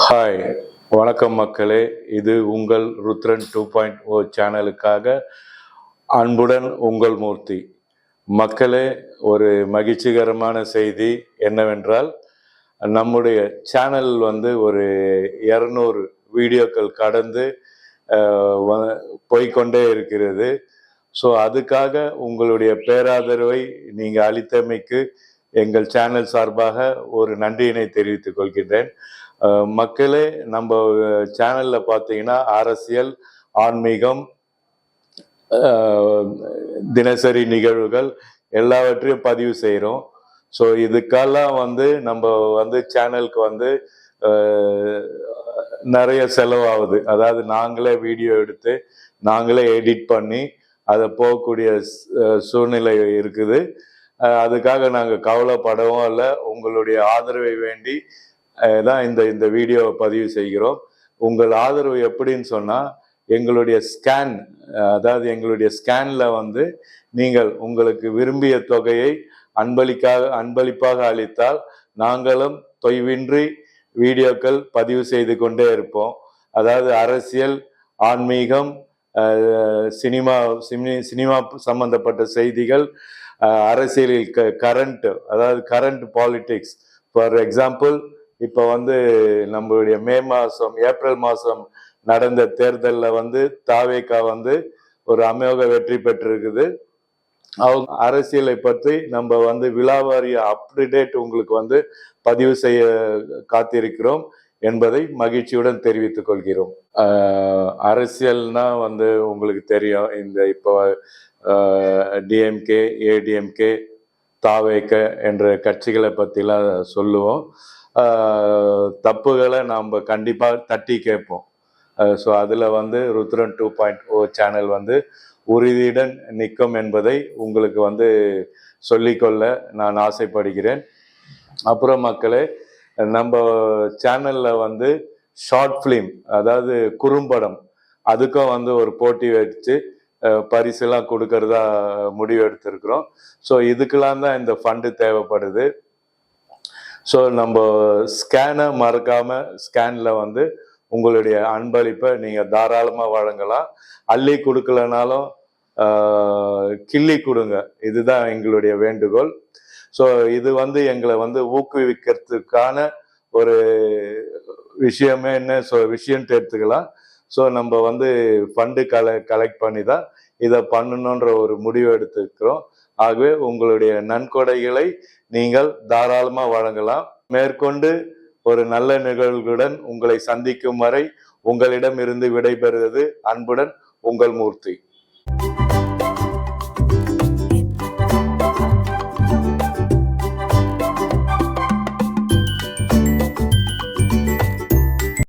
Hi, வணக்கம் மக்களே. இது உங்கள் ருத்ரன் 2.0 சேனலுக்காக அன்புடன் உங்கள் மூர்த்தி. மக்களே, ஒரு மகிழ்ச்சிகரமான செய்தி என்னவென்றால், நம்முடைய சேனல் ஒரு 200 வீடியோக்கள் கடந்து போய்கொண்டே இருக்கிறது. ஸோ அதுக்காக உங்களுடைய பேராதரவை நீங்கள் அளித்தமைக்கு எங்கள் சேனல் சார்பாக ஒரு நன்றியினை தெரிவித்துக் கொள்கின்றேன். மக்களே, நம்ம சேனல்ல பார்த்தீங்கன்னா அரசியல், ஆன்மீகம், தினசரி நிகழ்வுகள் எல்லாவற்றையும் பதிவு செய்கிறோம். ஸோ இதுக்கெல்லாம் நம்ம சேனலுக்கு நிறைய செலவாகுது. அதாவது நாங்களே வீடியோ எடுத்து நாங்களே எடிட் பண்ணி அதை போகக்கூடிய சூழ்நிலை இருக்குது. அதுக்காக நாங்கள் கவலைப்படவும் இல்லை. உங்களுடைய ஆதரவை வேண்டி தான் இந்த வீடியோவை பதிவு செய்கிறோம். உங்கள் ஆதரவு எப்படின்னு சொன்னால், எங்களுடைய ஸ்கேன், அதாவது எங்களுடைய ஸ்கேனில் நீங்கள் உங்களுக்கு விரும்பிய தொகையை அன்பளிப்பாக அளித்தால் நாங்களும் தொய்வின்றி வீடியோக்கள் பதிவு செய்து கொண்டே இருப்போம். அதாவது அரசியல், ஆன்மீகம், சினிமா சம்பந்தப்பட்ட செய்திகள், அரசியலில் கரண்ட், அதாவது கரண்ட் பாலிடிக்ஸ். ஃபார் எக்ஸாம்பிள், இப்போ நம்மளுடைய ஏப்ரல் மாதம் நடந்த தேர்தலில் தாவேகா ஒரு அமோக வெற்றி பெற்றிருக்குது. அவங்க அரசியலை பற்றி நம்ம விலாவாரிய அப்டேட் உங்களுக்கு பதிவு செய்ய காத்திருக்கிறோம் என்பதை மகிழ்ச்சியுடன் தெரிவித்துக் கொள்கிறோம். அரசியல்னா உங்களுக்கு தெரியும். இப்போ டிஎம்கே, ஏடிஎம்கே, தாவேக என்ற கட்சிகளை பற்றிலாம் சொல்லுவோம். தப்புகளை நாம் கண்டிப்பாக தட்டி கேட்போம். ஸோ அதில் ருத்ரன் 2.0 சேனல் உறுதியுடன் நிற்கும் என்பதை உங்களுக்கு சொல்லிக்கொள்ள நான் ஆசைப்படுகிறேன். அப்புறம் மக்களே, நம்ம சேனலில் ஷார்ட் ஃபிலிம், அதாவது குறும்படம், அதுக்கும் ஒரு போட்டி வச்சு பரிசுலாம் கொடுக்கறதா முடிவு எடுத்திருக்கிறோம். ஸோ இதுக்கெல்லாம் தான் இந்த ஃபண்டு தேவைப்படுது. ஸோ நம்ம ஸ்கேனை மறக்காமல் ஸ்கேனில் உங்களுடைய அன்பளிப்பை நீங்கள் தாராளமாக வழங்கலாம். அள்ளி கொடுக்கலனாலும் கிள்ளி கொடுங்க. இதுதான் எங்களுடைய வேண்டுகோள். ஸோ இது எங்களை ஊக்குவிக்கிறதுக்கான ஒரு விஷயமே விஷயம் எடுத்துக்கலாம். ஸோ நம்ம ஃபண்டு கலெக்ட் பண்ணி தான் இதை பண்ணணுன்ற ஒரு முடிவு எடுத்துக்கிறோம். ஆகவே உங்களுடைய நன்கொடைகளை நீங்கள் தாராளமாக வழங்கலாம். மேற்கொண்டு ஒரு நல்ல நிகழ்வுகளுடன் உங்களை சந்திக்கும் வரை உங்களிடம் இருந்து விடைபெறுவது அன்புடன் உங்கள் மூர்த்தி.